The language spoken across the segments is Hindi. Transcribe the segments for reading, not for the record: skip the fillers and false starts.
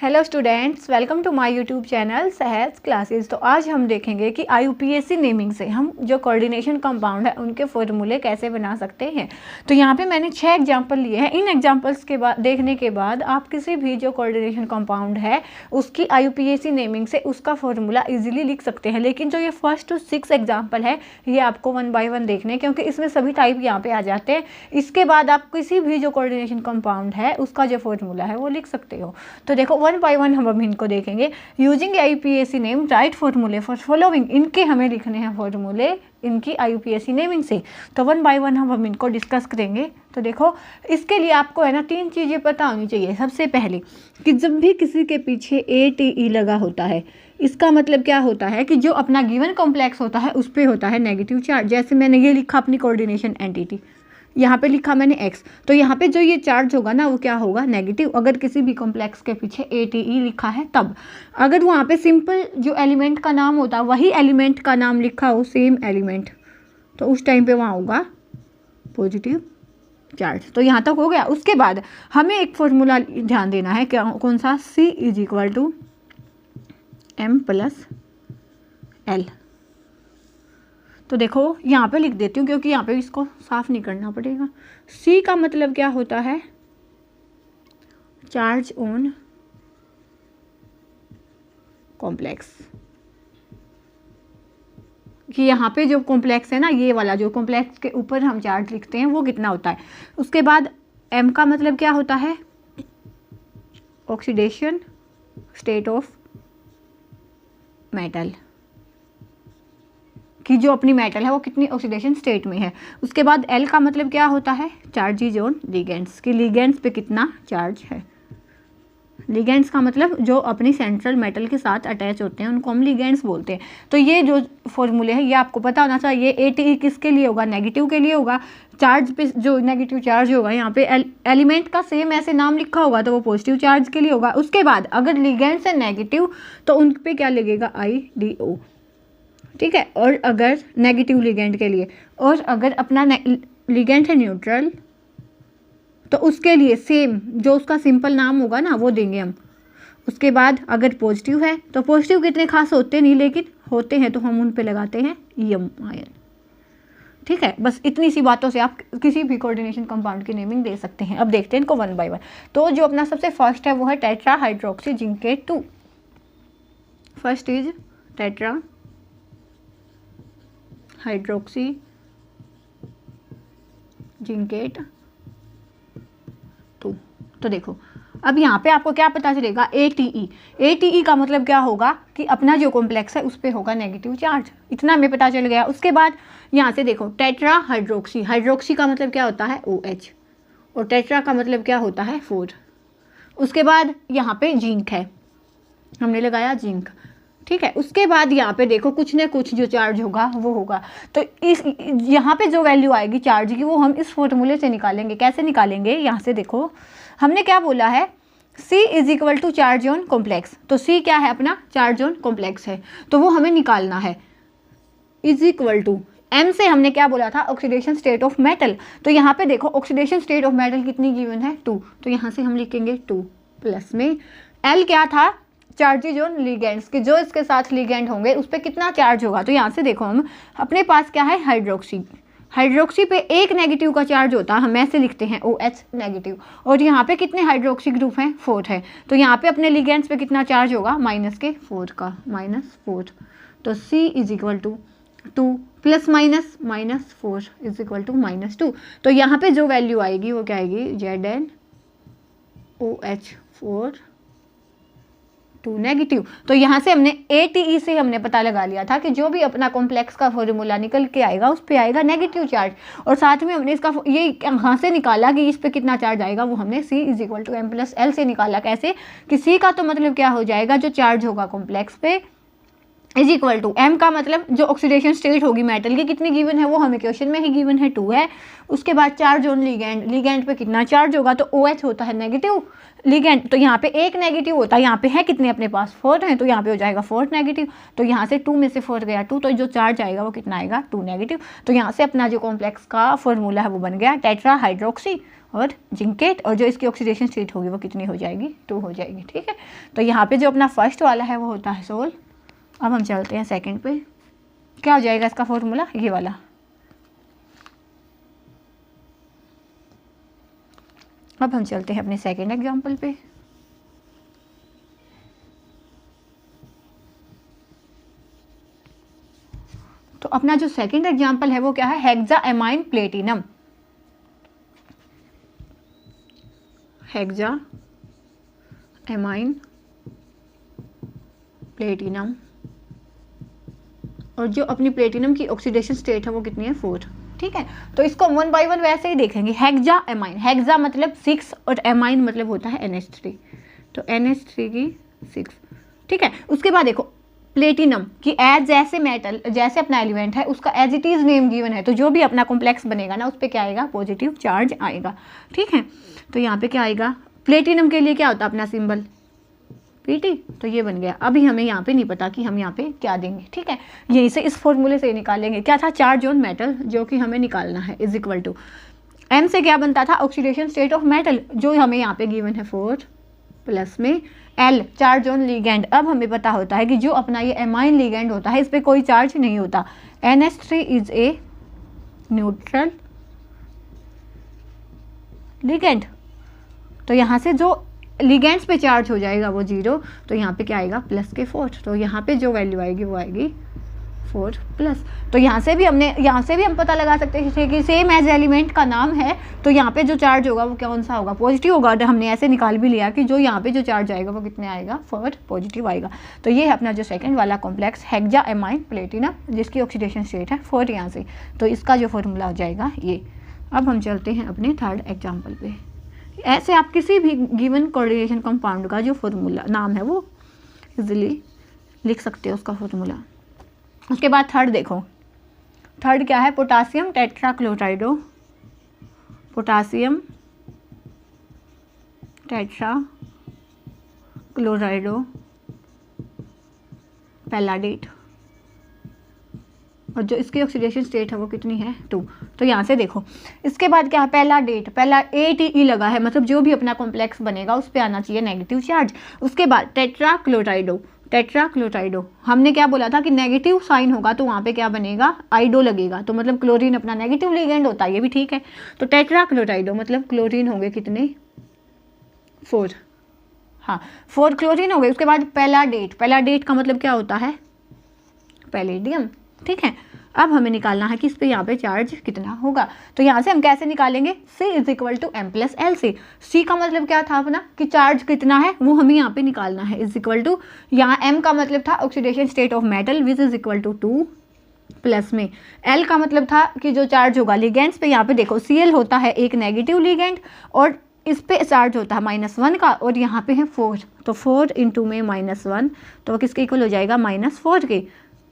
Hello students, welcome to my YouTube channel Sahaj classes. तो आज हम देखेंगे कि IUPAC नेमिंग से हम जो कोऑर्डिनेशन कंपाउंड है उनके फॉर्मूले कैसे बना सकते हैं। तो यहाँ पे मैंने 6 एग्जांपल लिए हैं। इन एग्जांपल्स के बाद देखने के बाद आप किसी भी जो कोऑर्डिनेशन कंपाउंड है उसकी IUPAC नेमिंग से उसका फॉर्मूला इजीली लिख सकते हैं। लेकिन जो ये फर्स्ट टू 6 एग्जाम्पल है ये आपको 1 बाय 1 देखने, क्योंकि इसमें सभी टाइप यहाँ पे आ जाते हैं। इसके बाद आप किसी भी जो कोऑर्डिनेशन कंपाउंड है उसका जो फॉर्मूला है वो लिख सकते हो। तो देखो 1 बाय 1 हम इनको देखेंगे। यूजिंग IUPAC नेम राइट फॉर्मूले फॉर फॉलोइंग, इनके हमें लिखने हैं फॉर्मूले इनकी IUPAC नेमिंग से। तो 1 बाय 1 हम इनको डिस्कस करेंगे। तो देखो इसके लिए आपको है ना 3 चीज़ें पता होनी चाहिए। सबसे पहले कि जब भी किसी के पीछे ATE लगा होता है इसका मतलब क्या होता है कि जो अपना गिवन कॉम्प्लेक्स होता है उस पर होता है नेगेटिव चार्ज। जैसे मैंने ये लिखा अपनी कोऑर्डिनेशन एंटिटी, यहाँ पे लिखा मैंने x, तो यहाँ पे जो ये चार्ज होगा ना वो क्या होगा, नेगेटिव। अगर किसी भी कॉम्प्लेक्स के पीछे ATE लिखा है तब। अगर वहाँ पे सिंपल जो एलिमेंट का नाम होता वही एलिमेंट का नाम लिखा हो, सेम एलिमेंट, तो उस टाइम पे वहाँ होगा पॉजिटिव चार्ज। तो यहाँ तक हो गया। उसके बाद हमें एक फॉर्मूला ध्यान देना है, क्या कौन सा, C = M + L। तो देखो यहाँ पे लिख देती हूँ क्योंकि यहाँ पे इसको साफ नहीं करना पड़ेगा। C का मतलब क्या होता है, चार्ज ऑन कॉम्प्लेक्स। कि यहाँ पे जो कॉम्प्लेक्स है ना, ये वाला जो कॉम्प्लेक्स के ऊपर हम चार्ज लिखते हैं वो कितना होता है। उसके बाद M का मतलब क्या होता है, ऑक्सीडेशन स्टेट ऑफ मेटल, कि जो अपनी मेटल है वो कितनी ऑक्सीडेशन स्टेट में है। उसके बाद L का मतलब क्या होता है, चार्जेज ऑन लिगेंड्स, कि लिगेंड्स पे कितना चार्ज है। लिगेंड्स का मतलब जो अपनी सेंट्रल मेटल के साथ अटैच होते हैं उनको हम लिगेंड्स बोलते हैं। तो ये जो फॉर्मूले है ये आपको पता होना चाहिए। ATE किसके लिए होगा, नेगेटिव के लिए होगा। चार्ज पे जो नेगेटिव चार्ज होगा यहाँ पे एलिमेंट का सेम ऐसे नाम लिखा होगा तो वो पॉजिटिव चार्ज के लिए होगा। उसके बाद अगर लिगेंड्स है नेगेटिव तो उन पे क्या लगेगा, IDO, ठीक है। और अगर नेगेटिव लिगेंड के लिए, और अगर अपना लिगेंड है न्यूट्रल तो उसके लिए सेम जो उसका सिंपल नाम होगा ना वो देंगे हम। उसके बाद अगर पॉजिटिव है तो पॉजिटिव कितने खास होते नहीं लेकिन होते हैं तो हम उन पे लगाते हैं EM आयन, ठीक है। बस इतनी सी बातों से आप किसी भी कोऑर्डिनेशन कंपाउंड की नेमिंग दे सकते हैं। अब देखते हैं इनको 1 बाय 1। तो जो अपना सबसे फर्स्ट है वो है tetra hydroxy zincate 2। First is tetra hydroxy zincate 2। तो देखो अब यहाँ पे आपको क्या पता चलेगा, ATE का मतलब क्या होगा कि अपना जो कॉम्प्लेक्स है उस पर होगा नेगेटिव चार्ज। इतना हमें पता चल गया। उसके बाद यहाँ से देखो टेट्रा हाइड्रोक्सी, हाइड्रोक्सी का मतलब क्या होता है, OH, और टेट्रा का मतलब क्या होता है, 4। उसके बाद यहाँ पे जिंक है, हमने लगाया जिंक, ठीक है। उसके बाद यहाँ पे देखो कुछ न कुछ जो चार्ज होगा वो होगा। तो इस यहाँ पे जो वैल्यू आएगी चार्ज की वो हम इस फॉर्मूले से निकालेंगे। कैसे निकालेंगे, यहाँ से देखो हमने क्या बोला है, C = चार्ज ऑन कॉम्प्लेक्स। तो C क्या है, अपना चार्ज ऑन कॉम्प्लेक्स है, तो वो हमें निकालना है। = M से हमने क्या बोला था, ऑक्सीडेशन स्टेट ऑफ मेटल। तो यहाँ पे देखो ऑक्सीडेशन स्टेट ऑफ मेटल कितनी गिवन है, 2। तो यहाँ से हम लिखेंगे 2 प्लस में L क्या था, चार्जेज ऑन लिगेंड्स, कि जो इसके साथ लिगेंड होंगे उस पर कितना चार्ज होगा। तो यहाँ से देखो हम अपने पास क्या है, हाइड्रोक्सी, हाइड्रोक्सी पे एक नेगेटिव का चार्ज होता है, हम ऐसे लिखते हैं OH नेगेटिव। और यहाँ पे कितने हाइड्रोक्सी ग्रुप हैं, 4 है। तो यहाँ पे अपने लिगेंड्स पे कितना चार्ज होगा, -4 का, -4। तो C = 2 प्लस माइनस -4 = -2। तो यहाँ पे जो वैल्यू आएगी वो क्या आएगी, ZnOH4 2 नेगेटिव। तो यहाँ से हमने ATE से हमने पता लगा लिया था कि जो भी अपना कॉम्प्लेक्स का फॉर्मूला निकल के आएगा उस पे आएगा नेगेटिव चार्ज। और साथ में हमने इसका ये यहाँ से निकाला कि इस पे कितना चार्ज आएगा, वो हमने C = M + L से निकाला। कैसे कि C का तो मतलब क्या हो जाएगा, जो चार्ज होगा कॉम्प्लेक्स पे इज इक्वल टू M का मतलब जो ऑक्सीडेशन स्टेट होगी मेटल की कितनी गिवन है वो हमें क्वेश्चन में ही गिवन है 2 है। उसके बाद चार्ज ऑन लिगेंड, लिगेंड पे कितना चार्ज होगा तो OH होता है नेगेटिव लिगेंड, तो यहाँ पे एक नेगेटिव होता है, यहाँ पे है कितने अपने पास 4 हैं, तो यहाँ पे हो जाएगा 4 नेगेटिव, तो यहाँ से 2 में से 4 गया 2, तो जो चार्ज आएगा वो कितना आएगा 2 नेगेटिव। तो यहाँ से अपना जो कॉम्प्लेक्स का फॉर्मूला है वो बन गया टेट्रा हाइड्रोक्सी और जिंकेट, और जो इसकी ऑक्सीडेशन स्टेट होगी वो कितनी हो जाएगी 2 हो जाएगी। ठीक है, तो यहाँ पे जो अपना फर्स्ट वाला है वो होता है सोल्व। अब हम चलते हैं सेकंड पे, क्या हो जाएगा इसका फॉर्मूला ये वाला। अब हम चलते हैं अपने सेकंड एग्जांपल पे। तो अपना जो सेकंड एग्जांपल है वो क्या है, हेक्साएमाइन प्लेटिनम। हेक्साएमाइन प्लेटिनम, और जो अपनी प्लेटिनम की ऑक्सीडेशन स्टेट है वो कितनी है 4। ठीक है, तो इसको 1 बाय 1 वैसे ही देखेंगे। हेक्साएमाइन, हेक्सा मतलब 6 और एमाइन मतलब होता है NH3, तो NH3 की 6। ठीक है, उसके बाद देखो प्लेटिनम की एज जैसे मेटल जैसे अपना एलिमेंट है उसका as it is name given है, तो जो भी अपना कॉम्प्लेक्स बनेगा ना उस पर क्या आएगा पॉजिटिव चार्ज आएगा। ठीक है, तो यहाँ पे क्या आएगा, प्लेटिनम के लिए क्या होता है अपना सिंबल PT, तो ये बन गया। अभी हमें यहाँ पे नहीं पता कि हम यहाँ पे क्या देंगे। ठीक है, यहीं से इस फॉर्मूले से निकालेंगे, क्या था चार्ज ऑन मेटल जो कि हमें निकालना है, इज इक्वल टू M से क्या बनता था ऑक्सीडेशन स्टेट ऑफ मेटल जो हमें यहाँ पे गिवन है 4 प्लस में L चार्ज ऑन लिगेंड। अब हमें पता होता है कि जो अपना ये एमाइन लिगेंड होता है इस पर कोई चार्ज नहीं होता, NH3 is a neutral ligand, तो यहाँ से जो लिगेंड्स पे चार्ज हो जाएगा वो 0, तो यहाँ पे क्या आएगा प्लस के 4, तो यहाँ पे जो वैल्यू आएगी वो आएगी 4 प्लस। तो यहाँ से भी हम पता लगा सकते थे कि सेम एज एलिमेंट का नाम है, तो यहाँ पे जो चार्ज होगा वो कौन सा होगा पॉजिटिव होगा, और हमने ऐसे निकाल भी लिया कि जो यहाँ पे जो चार्ज आएगा वो कितने आएगा 4 पॉजिटिव आएगा। तो ये है अपना जो सेकंड वाला कॉम्प्लेक्स हेक्साएमाइन प्लेटिनम जिसकी ऑक्सीडेशन स्टेट है 4 यहाँ से, तो इसका जो फॉर्मूला हो जाएगा ये। अब हम चलते हैं अपने थर्ड एग्जाम्पल पे। ऐसे आप किसी भी गिवन कोऑर्डिनेशन कंपाउंड का जो फॉर्मूला नाम है वो इजीली लिख सकते हो उसका फॉर्मूला। उसके बाद थर्ड देखो, थर्ड क्या है, पोटासियम टेट्राक्लोराइडो, पोटासियम टेट्राक्लोराइडो पैलाडेट, और जो इसकी ऑक्सीडेशन स्टेट है वो कितनी है 2। तो यहाँ से देखो इसके बाद क्या है पैलाडेट, पहला ATE लगा है मतलब जो भी अपना कॉम्प्लेक्स बनेगा उस पर आना चाहिए नेगेटिव चार्ज। उसके बाद टेट्राक्लोराइडो, टेट्राक्लोराइडो हमने क्या बोला था कि नेगेटिव साइन होगा तो वहाँ पे क्या बनेगा आइडो लगेगा, तो मतलब क्लोरीन अपना नेगेटिव लिगेंड होता है, ये भी ठीक है। तो टेट्राक्लोराइडो मतलब क्लोरीन होंगे कितने 4, हाँ 4 क्लोरीन हो गए। उसके बाद पैलाडेट, पैलाडेट का मतलब क्या होता है पैलेडियम। ठीक है, अब हमें निकालना है कि इस पे यहाँ पे चार्ज कितना होगा, तो यहाँ से हम कैसे निकालेंगे C is equal to M plus L से। C का मतलब क्या था अपना कि चार्ज कितना है वो हमें यहाँ पे निकालना है, इज इक्वल टू यहाँ M का मतलब था oxidation state of metal which is equal to 2 plus में L का मतलब था कि जो चार्ज होगा लिगेंड्स पे, यहाँ पे देखो Cl होता है एक नेगेटिव लिगेंड और इस पे चार्ज होता है -1 का, और यहाँ पे है 4, तो 4 इंटू में -1 तो किसके इक्वल हो जाएगा -4 के,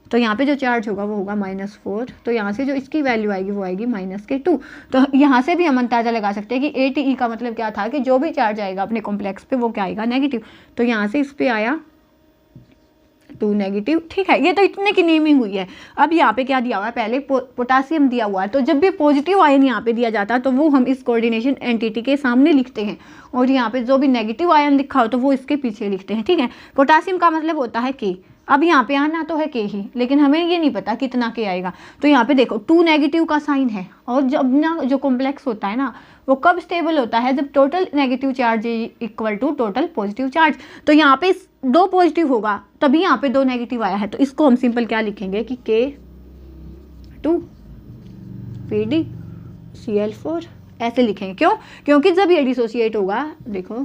तो यहाँ पे जो चार्ज होगा वो होगा -4, तो यहाँ से जो इसकी वैल्यू आएगी वो आएगी -2। तो यहाँ से भी हम अंदाजा लगा सकते हैं कि ATE का मतलब क्या था कि जो भी चार्ज आएगा अपने कॉम्प्लेक्स पे वो क्या आएगा नेगेटिव, तो यहाँ से इस पे आया 2 नेगेटिव। ठीक है, ये तो इतने की नेमिंग हुई है। अब यहाँ पे क्या दिया हुआ है, पहले पोटासियम दिया हुआ है, तो जब भी पॉजिटिव आयन यहाँ पे दिया जाता है तो वो हम इस कोऑर्डिनेशन एंटिटी के सामने लिखते हैं, और यहाँ पे जो भी नेगेटिव आयन लिखा हो तो वो इसके पीछे लिखते हैं। ठीक है, पोटासियम का मतलब होता है K, अब यहाँ पे आना तो है K ही, लेकिन हमें ये नहीं पता कितना K आएगा, तो यहाँ पे देखो 2 नेगेटिव का साइन है, और जब ना जो कॉम्प्लेक्स होता है ना वो कब स्टेबल होता है जब total negative charge equal to total positive charge, तो यहाँ पे 2 पॉजिटिव होगा तभी यहाँ पे 2 नेगेटिव आया है, तो इसको हम सिंपल क्या लिखेंगे कि K2 PdCl4 ऐसे लिखेंगे। क्यों, क्योंकि जब ये डिसोसिएट होगा, देखो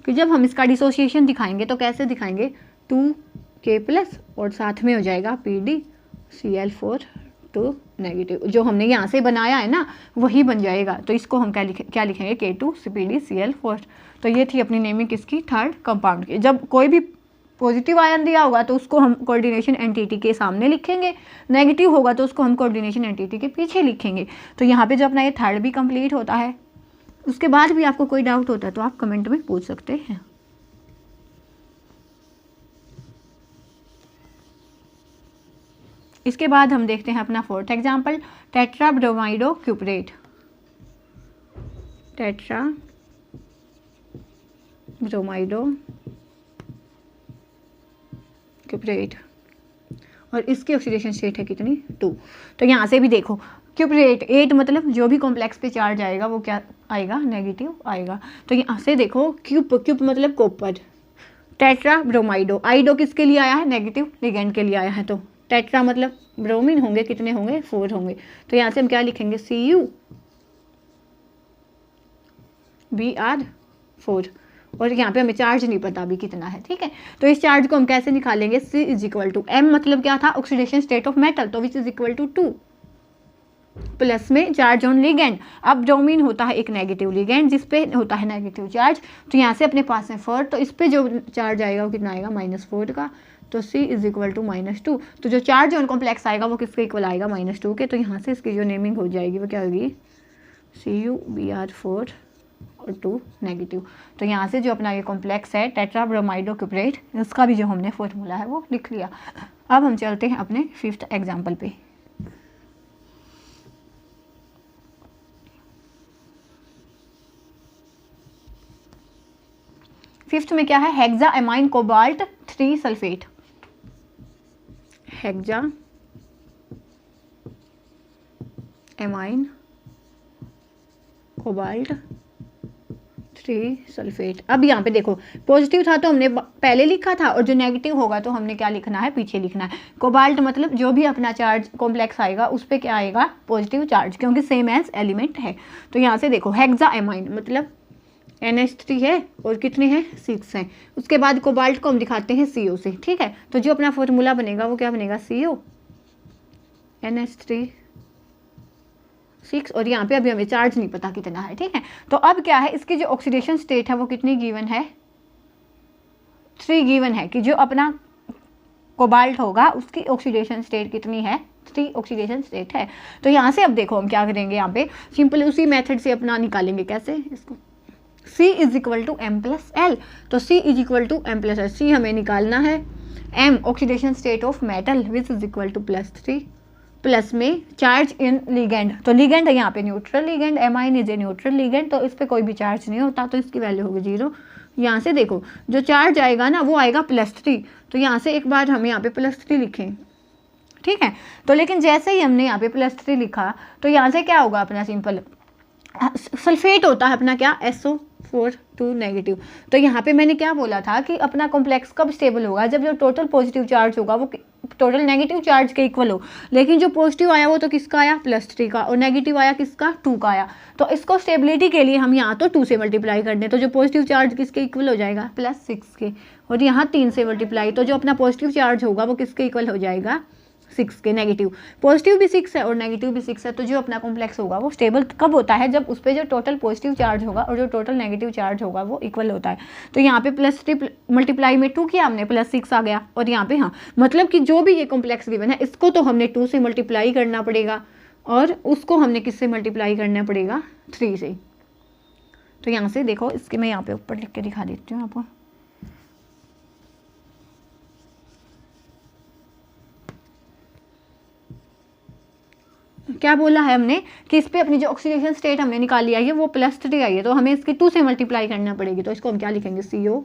कि जब हम इसका डिसोसिएशन दिखाएंगे तो कैसे दिखाएंगे 2K प्लस और साथ में हो जाएगा PdCl4 2 नेगेटिव, जो हमने यहाँ से बनाया है ना वही बन जाएगा, तो इसको हम क्या लिखेंगे K2 PdCl4। तो ये थी अपनी नेमिंग किसकी थर्ड कंपाउंड की। जब कोई भी पॉजिटिव आयन दिया होगा तो उसको हम कोऑर्डिनेशन एंटिटी के सामने लिखेंगे, नेगेटिव होगा तो उसको हम कोऑर्डिनेशन एंटिटी के पीछे लिखेंगे। तो यहाँ पे जो अपना ये थर्ड भी कंप्लीट होता है। उसके बाद भी आपको कोई डाउट होता है तो आप कमेंट में पूछ सकते हैं। इसके बाद हम देखते हैं अपना फोर्थ एग्जाम्पल, टेट्रा ब्रोमाइडो क्यूपरेट। टेट्रा ब्रोमाइडो क्यूपरेट और इसकी ऑक्सीडेशन स्टेट है कितनी 2। तो यहाँ से भी देखो क्यूपरेट 8 मतलब जो भी कॉम्प्लेक्स पे चार्ज आएगा वो क्या आएगा, नेगेटिव आएगा। तो यहाँ से देखो क्यूप मतलब कॉपर, टेट्रा ब्रोमाइडो, आइडो किसके लिए आया है, नेगेटिव लिगेंड के लिए आया है। तो टेट्रा मतलब ब्रोमीन होंगे, कितने होंगे 4 होंगे। तो यहाँ से हम क्या लिखेंगे Cu Br4 और यहाँ पे हमें चार्ज नहीं पता अभी कितना है, ठीक है। तो इस चार्ज को हम कैसे निकालेंगे, C = M मतलब क्या था, ऑक्सीडेशन स्टेट ऑफ मेटल, तो which is equal to 2 plus में चार्ज ऑन लिगेंड। अब ब्रोमीन होता है एक नेगेटिव लिगेंड जिस पे होता है नेगेटिव चार्ज, तो यहाँ से अपने पास है 4, तो इस पे जो चार्ज आएगा वो कितना आएगा -4 का, तो C = -2। तो जो चार्ज ऑन कॉम्प्लेक्स आएगा वो किसके इक्वल आएगा, -2 के। तो यहाँ से इसकी जो नेमिंग हो जाएगी वो क्या होगी, Cu Br4 और 2 नेगेटिव। तो यहाँ से जो अपना ये कॉम्प्लेक्स है टेट्रा ब्रोमाइडो क्यूपरेट, इसका भी जो हमने फॉर्मूला है वो लिख लिया। अब हम चलते हैं अपने 5th एग्जाम्पल पे। फिफ्थ में क्या है, hexa amine cobalt 3 sulphate. Hexa amine cobalt 3 sulphate. अब यहाँ पे देखो पॉजिटिव था तो हमने पहले लिखा था और जो नेगेटिव होगा तो हमने क्या लिखना है, पीछे लिखना है। कोबाल्ट मतलब जो भी अपना चार्ज कॉम्प्लेक्स आएगा उस पर क्या आएगा, पॉजिटिव चार्ज, क्योंकि सेम एज एलिमेंट है। तो यहाँ से देखो हेक्सा एमाइन मतलब NH3 है और कितने हैं 6 हैं। उसके बाद कोबाल्ट को हम दिखाते हैं CO से, ठीक है। तो जो अपना फॉर्मूला बनेगा वो क्या बनेगा, CO NH3 6 और यहाँ पे अभी हमें चार्ज नहीं पता कितना है, ठीक है। तो अब क्या है, इसकी जो ऑक्सीडेशन स्टेट है वो कितनी गिवन है, 3 गिवन है कि जो अपना कोबाल्ट होगा उसकी ऑक्सीडेशन स्टेट कितनी है, 3 ऑक्सीडेशन स्टेट है। तो यहाँ से अब देखो हम क्या करेंगे, यहाँ पे सिंपल उसी मेथड से अपना निकालेंगे, कैसे इसको, C = M+L। तो C = M+L, C हमें निकालना है, M oxidation state of metal which is equal to +3 plus में चार्ज इन लिगेंड। तो लिगेंड है यहाँ पे neutral ligand, amine is a neutral ligand, तो इस पर कोई भी चार्ज नहीं होता तो इसकी वैल्यू होगी 0। यहाँ से देखो जो चार्ज आएगा ना वो आएगा +3, तो यहाँ से एक बार हम यहाँ पे +3 लिखें, ठीक है। तो लेकिन जैसे ही हमने यहाँ पे +3 लिखा तो यहाँ से क्या होगा अपना सिंपल सल्फेट होता है अपना क्या, SO4 2 नेगेटिव। तो यहाँ पे मैंने क्या बोला था कि अपना कॉम्प्लेक्स कब स्टेबल होगा, जब जो टोटल पॉजिटिव चार्ज होगा वो टोटल नेगेटिव चार्ज के इक्वल हो। लेकिन जो पॉजिटिव आया वो तो किसका आया, +3 का, और नेगेटिव आया किसका, 2 का आया। तो इसको स्टेबिलिटी के लिए हम यहाँ तो 2 से मल्टीप्लाई कर दें, तो जो पॉजिटिव चार्ज किसके इक्वल हो जाएगा, +6 के, और यहाँ 3 से मल्टीप्लाई, तो जो अपना पॉजिटिव चार्ज होगा वो किसके इक्वल हो जाएगा, 6 के। नेगेटिव पॉजिटिव भी 6 है और नेगेटिव भी 6 है, तो जो अपना कॉम्प्लेक्स होगा वो स्टेबल कब होता है, जब उस पर जो टोटल पॉजिटिव चार्ज होगा और जो टोटल नेगेटिव चार्ज होगा वो इक्वल होता है। तो यहाँ पे +3 मल्टीप्लाई में 2 किया हमने, +6 आ गया, और यहाँ पे हाँ मतलब कि जो भी ये कॉम्प्लेक्स गिवन है इसको तो हमने 2 से मल्टीप्लाई करना पड़ेगा और उसको हमने किससे मल्टीप्लाई करना पड़ेगा, 3 से। तो यहाँ से देखो इसके मैं यहाँ पे ऊपर लिख के दिखा देती हूँ आपको। क्या बोला है हमने कि इस पे अपनी जो ऑक्सीडेशन स्टेट हमने निकाली आई है वो +3 आई है, तो हमें इसकी 2 से मल्टीप्लाई करना पड़ेगी। तो इसको हम क्या लिखेंगे, CO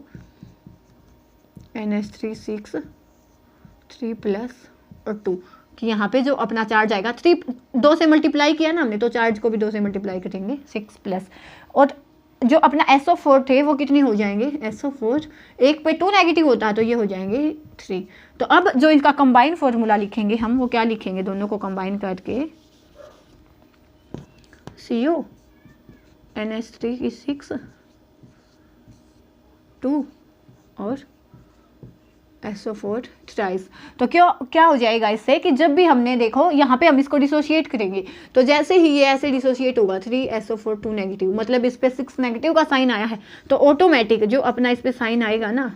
NH3 6 3 प्लस और 2, कि यहाँ पे जो अपना चार्ज आएगा 2 से मल्टीप्लाई किया ना हमने, तो चार्ज को भी 2 से मल्टीप्लाई करेंगे 6 प्लस, और जो अपना SO4 थे वो कितने हो जाएंगे, SO4 एक पे 2 नेगेटिव होता है तो ये हो जाएंगे 3। तो अब जो इनका कंबाइन फॉर्मूला लिखेंगे हम, वो क्या लिखेंगे, दोनों को कंबाइन करके CO NH3 की 6 2 और SO4 थ्राइस। तो क्या हो जाएगा इससे कि जब भी हमने देखो यहाँ पे हम इसको डिसोशिएट करेंगे, तो जैसे ही ये ऐसे डिसोशिएट होगा 3 SO4 2 नेगेटिव, मतलब इस पे 6 नेगेटिव का साइन आया है, तो ऑटोमेटिक जो अपना इस पे साइन आएगा ना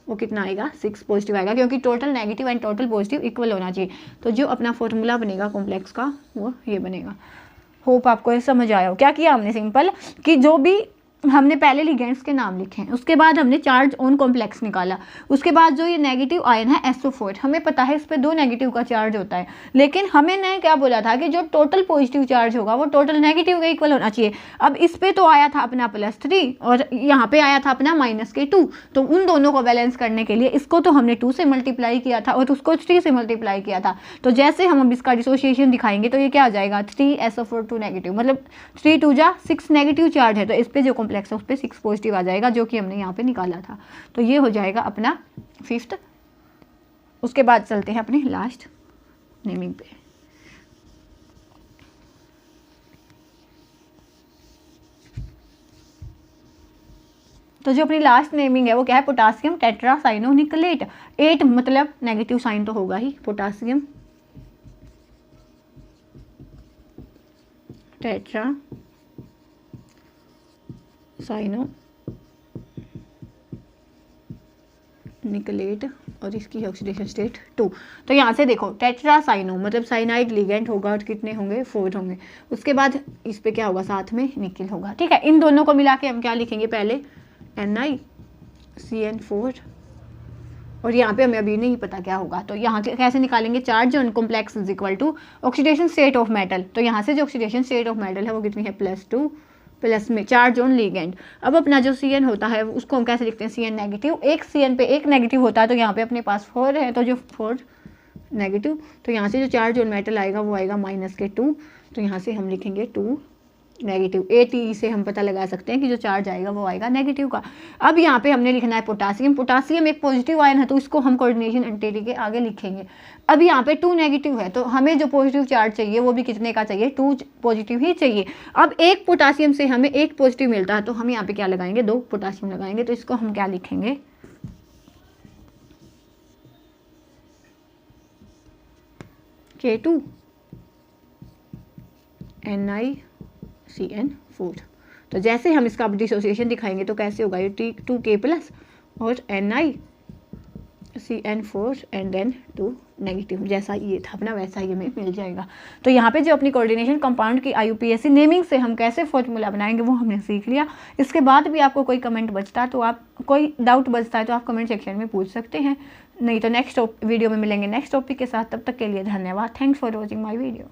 वो कितना आएगा 6 पॉजिटिव आएगा, क्योंकि total negative and total positive equal होना चाहिए। तो जो अपना फॉर्मूला बनेगा कॉम्प्लेक्स का वो ये बनेगा। होप आपको ये समझ आया हो। क्या किया हमने सिंपल कि जो भी हमने पहले लिगेंड्स के नाम लिखे हैं, उसके बाद हमने चार्ज ऑन कॉम्प्लेक्स निकाला, उसके बाद जो ये नेगेटिव आयन है SO4, हमें पता है इस पर 2 नेगेटिव का चार्ज होता है, लेकिन हमें ने क्या बोला था कि जो टोटल पॉजिटिव चार्ज होगा वो टोटल नेगेटिव के इक्वल होना चाहिए। अब इस पे तो आया था अपना +3 और यहाँ पे आया था अपना -2, तो उन दोनों को बैलेंस करने के लिए इसको तो हमने 2 से मल्टीप्लाई किया था और उसको 3 से मल्टीप्लाई किया था। तो जैसे हम अब इसका डिसोसिएशन दिखाएंगे तो ये क्या आ जाएगा 3SO4 2 नेगेटिव, मतलब 3 2 जा 6 नेगेटिव चार्ज है, तो इस पे जो कॉम्प्लेक्स है उस पे 6 पॉजिटिव आ जाएगा, जो कि हमने यहाँ पे निकाला था। तो ये हो जाएगा अपना 5th। उसके बाद चलते हैं अपने लास्ट नेमिंग पे। तो जो अपनी लास्ट नेमिंग है वो क्या है, पोटासियम टेट्रासाइनोनिकलेट। 8 मतलब नेगेटिव साइन तो होगा ही, पोटासियम टेट्रा साइनोनिकलेट और इसकी ऑक्सीडेशन स्टेट 2। तो यहाँ से देखो टेट्रासाइनो मतलब साइनाइड लिगेंड होगा और कितने होंगे 4 होंगे। उसके बाद इस पे क्या होगा साथ में निकिल होगा, ठीक है। इन दोनों को मिला के हम क्या लिखेंगे, पहले NiCN4 और यहाँ पे हमें अभी नहीं पता क्या होगा, तो यहाँ कैसे निकालेंगे, charge on complex is equal to oxidation state of metal. तो यहाँ से जो ऑक्सीडेशन स्टेट ऑफ मेटल है वो कितनी है +2 प्लस में चार्ज ऑन लिगेंड। अब अपना जो CN होता है उसको हम कैसे लिखते हैं, CN नेगेटिव, एक CN पे एक नेगेटिव होता है, तो यहाँ पे अपने पास 4 है, तो जो 4 नेगेटिव, तो यहाँ से जो चार्ज ऑन मेटल आएगा वो आएगा -2, तो यहाँ से हम लिखेंगे 2 नेगेटिव। ATE से हम पता लगा सकते हैं कि जो चार्ज आएगा वो आएगा नेगेटिव का। अब यहाँ पे हमने लिखना है पोटासियम। पोटासियम एक पॉजिटिव आयन है, तो इसको हम कोऑर्डिनेशन एंटिटी के आगे लिखेंगे। अब यहाँ पे 2 नेगेटिव है, तो हमें जो पॉजिटिव चार्ज चाहिए वो भी कितने का चाहिए, 2 पॉजिटिव ही चाहिए। अब एक पोटासियम से हमें 1 पॉजिटिव मिलता है, तो हम यहाँ पे क्या लगाएंगे, 2 पोटासियम लगाएंगे। तो इसको हम क्या लिखेंगे, K2 NiCN4। तो जैसे हम इसका डिसोसिएशन दिखाएंगे तो कैसे होगा, ये T2K+ और NiCN4 एंड देन 2 नेगेटिव, जैसा ये था अपना वैसा ही हमें मिल जाएगा। तो यहाँ पे जो अपनी कोऑर्डिनेशन कंपाउंड की IUPAC नेमिंग से हम कैसे फॉर्मूला बनाएंगे वो हमने सीख लिया। इसके बाद भी आपको कोई कमेंट बचता है तो आप कोई डाउट बचता है तो आप कमेंट सेक्शन में पूछ सकते हैं, नहीं तो नेक्स्ट वीडियो में मिलेंगे नेक्स्ट टॉपिक के साथ। तब तक के लिए धन्यवाद। Thanks for watching my video.